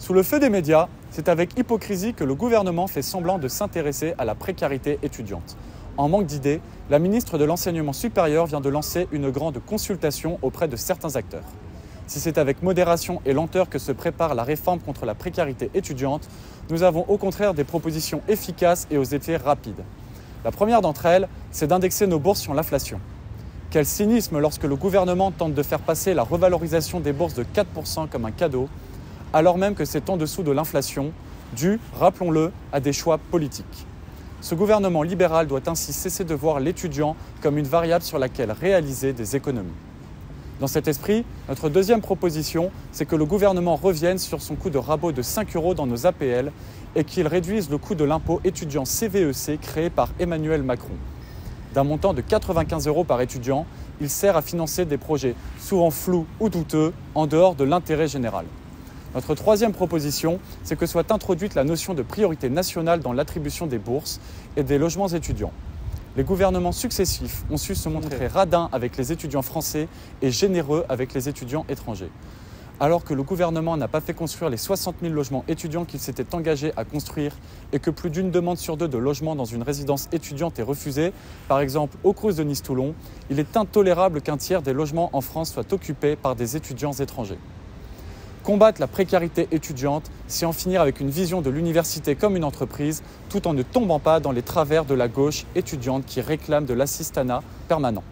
Sous le feu des médias, c'est avec hypocrisie que le gouvernement fait semblant de s'intéresser à la précarité étudiante. En manque d'idées, la ministre de l'Enseignement supérieur vient de lancer une grande consultation auprès de certains acteurs. Si c'est avec modération et lenteur que se prépare la réforme contre la précarité étudiante, nous avons au contraire des propositions efficaces et aux effets rapides. La première d'entre elles, c'est d'indexer nos bourses sur l'inflation. Quel cynisme lorsque le gouvernement tente de faire passer la revalorisation des bourses de 4% comme un cadeau, alors même que c'est en dessous de l'inflation, dû, rappelons-le, à des choix politiques. Ce gouvernement libéral doit ainsi cesser de voir l'étudiant comme une variable sur laquelle réaliser des économies. Dans cet esprit, notre deuxième proposition, c'est que le gouvernement revienne sur son coût de rabot de 5 € dans nos APL et qu'il réduise le coût de l'impôt étudiant CVEC créé par Emmanuel Macron. D'un montant de 95 € par étudiant, il sert à financer des projets souvent flous ou douteux en dehors de l'intérêt général. Notre troisième proposition, c'est que soit introduite la notion de priorité nationale dans l'attribution des bourses et des logements étudiants. Les gouvernements successifs ont su se montrer radins avec les étudiants français et généreux avec les étudiants étrangers. Alors que le gouvernement n'a pas fait construire les 60 000 logements étudiants qu'il s'était engagé à construire et que plus d'une demande sur deux de logement dans une résidence étudiante est refusée, par exemple au Crous de Nice-Toulon, il est intolérable qu'un tiers des logements en France soient occupés par des étudiants étrangers. Combattre la précarité étudiante, c'est en finir avec une vision de l'université comme une entreprise, tout en ne tombant pas dans les travers de la gauche étudiante qui réclame de l'assistanat permanent.